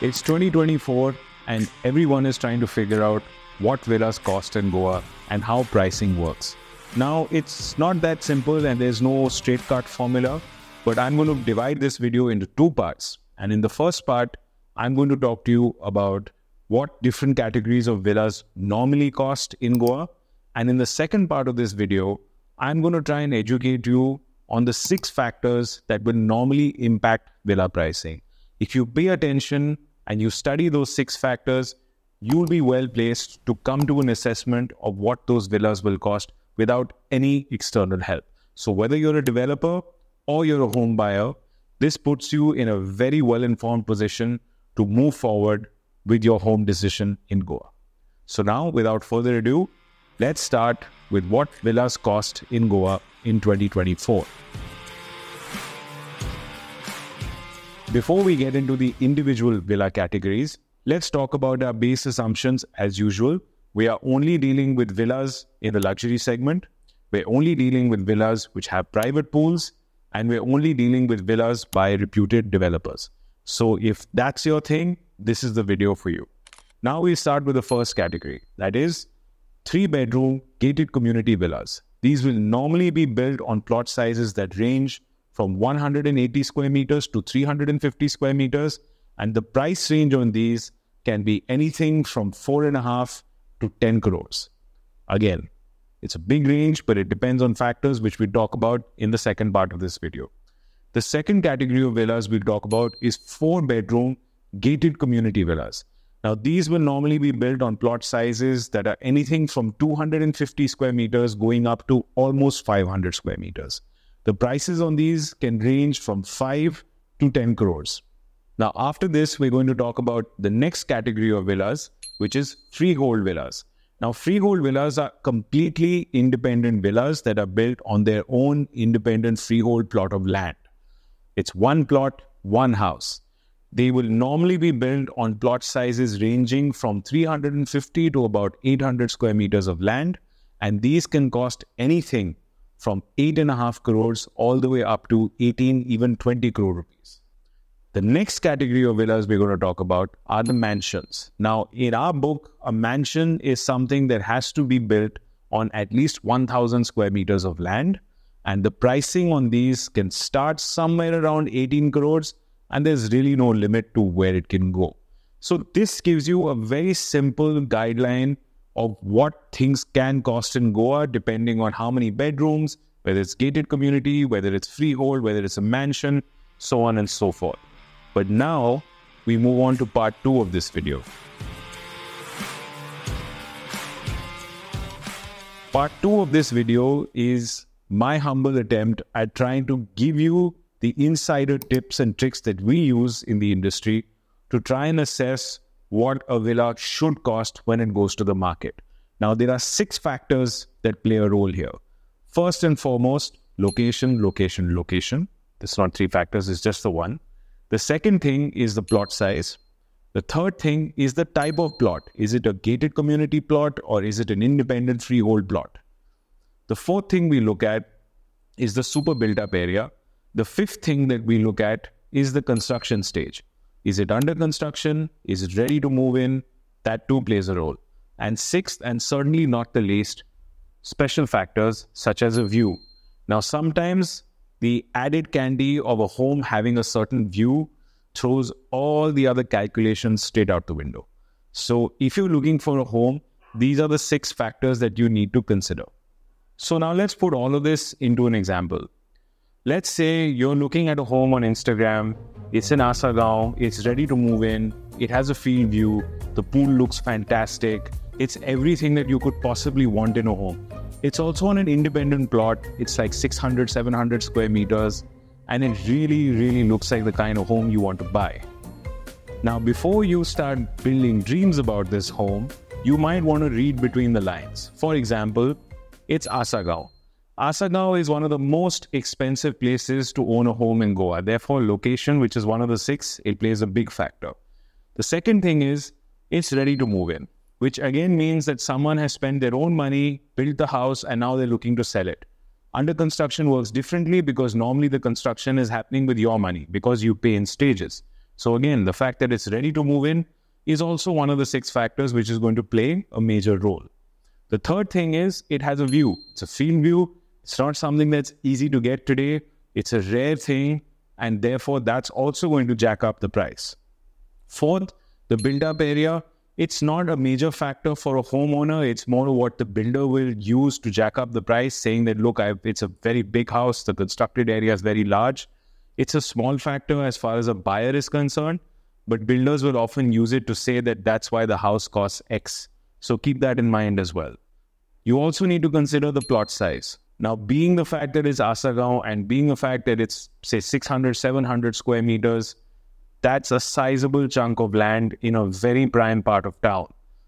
It's 2024 and everyone is trying to figure out what villas cost in Goa and how pricing works. Now, it's not that simple and there's no straight-cut formula, but I'm going to divide this video into two parts. And in the first part, I'm going to talk to you about what different categories of villas normally cost in Goa. And in the second part of this video, I'm going to try and educate you on the 6 factors that will normally impact villa pricing. If you pay attention and you study those 6 factors, you'll be well placed to come to an assessment of what those villas will cost without any external help. So whether you're a developer or you're a home buyer, this puts you in a very well-informed position to move forward with your home decision in Goa. So now, without further ado, let's start with what villas cost in Goa in 2024. Before we get into the individual villa categories, let's talk about our base assumptions as usual. We are only dealing with villas in the luxury segment. We're only dealing with villas which have private pools, and we're only dealing with villas by reputed developers. So if that's your thing, this is the video for you. Now we start with the first category, that is 3-bedroom gated community villas. These will normally be built on plot sizes that range from 180 square meters to 350 square meters, and the price range on these can be anything from 4.5 to 10 crores. Again, it's a big range, but it depends on factors which we talk about in the second part of this video. The second category of villas we'll talk about is 4-bedroom gated community villas. Now, these will normally be built on plot sizes that are anything from 250 square meters going up to almost 500 square meters. The prices on these can range from 5 to 10 crores. Now, after this, we're going to talk about the next category of villas, which is freehold villas. Now, freehold villas are completely independent villas that are built on their own independent freehold plot of land. It's one plot, one house. They will normally be built on plot sizes ranging from 350 to about 800 square meters of land, and these can cost anything from 8.5 crores all the way up to 18, even 20 crore rupees. The next category of villas we're going to talk about are the mansions. Now, in our book, a mansion is something that has to be built on at least 1,000 square meters of land, and the pricing on these can start somewhere around 18 crores, and there's really no limit to where it can go. So this gives you a very simple guideline of what things can cost in Goa depending on how many bedrooms, whether it's gated community, whether it's freehold, whether it's a mansion, so on and so forth. But now we move on to part 2 of this video. Part 2 of this video is my humble attempt at trying to give you the insider tips and tricks that we use in the industry to try and assess what a villa should cost when it goes to the market. Now, there are 6 factors that play a role here. First and foremost, location, location, location. It's not 3 factors, it's just the one. The second thing is the plot size. The third thing is the type of plot. Is it a gated community plot or is it an independent freehold plot? The fourth thing we look at is the super built-up area. The fifth thing that we look at is the construction stage. Is it under construction? Is it ready to move in? That too plays a role. And sixth, and certainly not the least, special factors such as a view. Now, sometimes the added candy of a home having a certain view throws all the other calculations straight out the window. So if you're looking for a home, these are the 6 factors that you need to consider. So now let's put all of this into an example. Let's say you're looking at a home on Instagram, it's in Asagaon, it's ready to move in, it has a field view, the pool looks fantastic, it's everything that you could possibly want in a home. It's also on an independent plot, it's like 600, 700 square meters, and it really looks like the kind of home you want to buy. Now, before you start building dreams about this home, you might want to read between the lines. For example, it's Asagaon. Asagaon is one of the most expensive places to own a home in Goa. Therefore, location, which is one of the 6, it plays a big factor. The second thing is, it's ready to move in, which again means that someone has spent their own money, built the house, and now they're looking to sell it. Under construction works differently because normally the construction is happening with your money because you pay in stages. So again, the fact that it's ready to move in is also one of the 6 factors which is going to play a major role. The third thing is it has a view. It's a field view. It's not something that's easy to get today. It's a rare thing, and therefore that's also going to jack up the price. Fourth, the built-up area. It's not a major factor for a homeowner. It's more what the builder will use to jack up the price, saying that, look, it's a very big house. The constructed area is very large. It's a small factor as far as a buyer is concerned, but builders will often use it to say that that's why the house costs X. So keep that in mind as well. You also need to consider the plot size. Now, being the fact that it's Asagaon and being the fact that it's, say, 600, 700 square meters, that's a sizable chunk of land in a very prime part of town.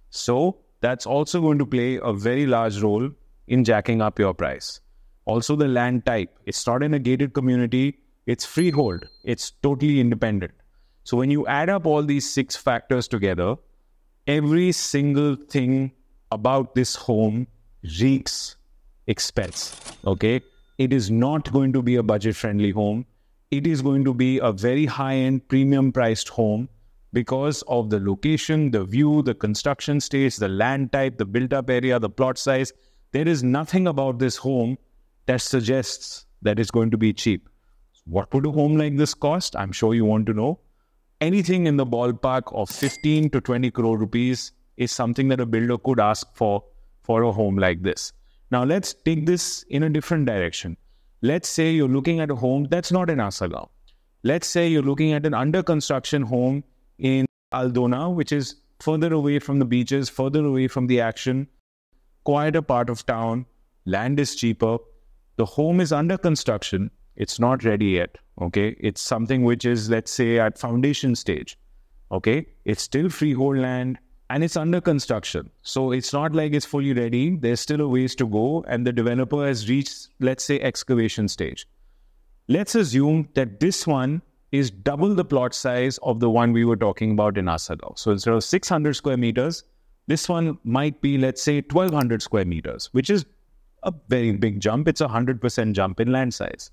So that's also going to play a very large role in jacking up your price. Also, the land type. It's not in a gated community. It's freehold. It's totally independent. So when you add up all these 6 factors together, every single thing about this home reeks expense. Okay? It is not going to be a budget-friendly home. It is going to be a very high-end, premium-priced home because of the location, the view, the construction stage, the land type, the built-up area, the plot size. There is nothing about this home that suggests that it's going to be cheap. What would a home like this cost? I'm sure you want to know. Anything in the ballpark of 15 to 20 crore rupees is something that a builder could ask for a home like this. Now, let's take this in a different direction. Let's say you're looking at a home that's not in Asagaon. Let's say you're looking at an under-construction home in Aldona, which is further away from the beaches, further away from the action, quieter part of town, land is cheaper. The home is under construction. It's not ready yet, okay? It's something which is, let's say, at foundation stage, okay? It's still freehold land and it's under construction. So it's not like it's fully ready. There's still a ways to go and the developer has reached, let's say, excavation stage. Let's assume that this one is double the plot size of the one we were talking about in Asagaon. So instead of 600 square meters, this one might be, let's say, 1200 square meters, which is a very big jump. It's a 100% jump in land size.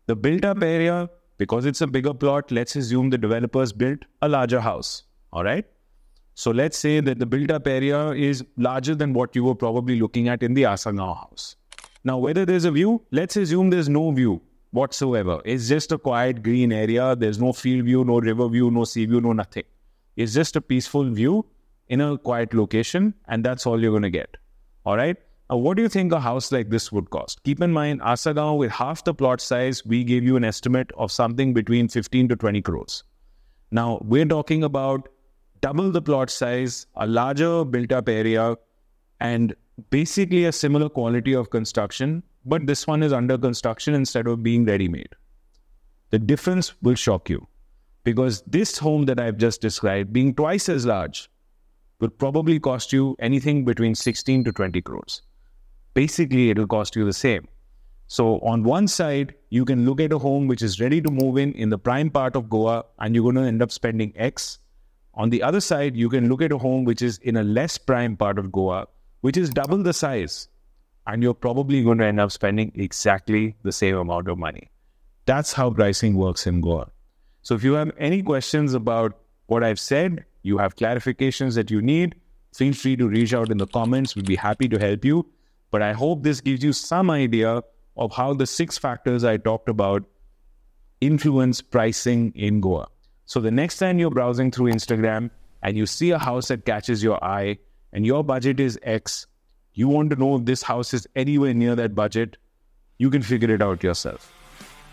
The built-up area, because it's a bigger plot, let's assume the developers built a larger house, all right? So let's say that the built-up area is larger than what you were probably looking at in the Asagaon house. Now, whether there's a view, let's assume there's no view whatsoever. It's just a quiet green area. There's no field view, no river view, no sea view, no nothing. It's just a peaceful view in a quiet location, and that's all you're going to get, all right? Now, what do you think a house like this would cost? Keep in mind, Asagaon, with half the plot size, we gave you an estimate of something between 15 to 20 crores. Now, we're talking about double the plot size, a larger built-up area, and basically a similar quality of construction, but this one is under construction instead of being ready-made. The difference will shock you because this home that I've just described, being twice as large, will probably cost you anything between 16 to 20 crores. Basically, it'll cost you the same. So on one side, you can look at a home which is ready to move in the prime part of Goa, and you're going to end up spending X. On the other side, you can look at a home which is in a less prime part of Goa, which is double the size, and you're probably going to end up spending exactly the same amount of money. That's how pricing works in Goa. So if you have any questions about what I've said, you have clarifications that you need, feel free to reach out in the comments. We'll be happy to help you. But I hope this gives you some idea of how the 6 factors I talked about influence pricing in Goa. So the next time you're browsing through Instagram and you see a house that catches your eye and your budget is X, you want to know if this house is anywhere near that budget, you can figure it out yourself.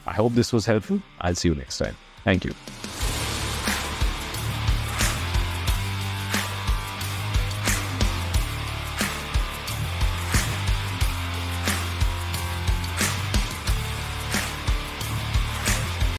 I hope this was helpful. I'll see you next time. Thank you.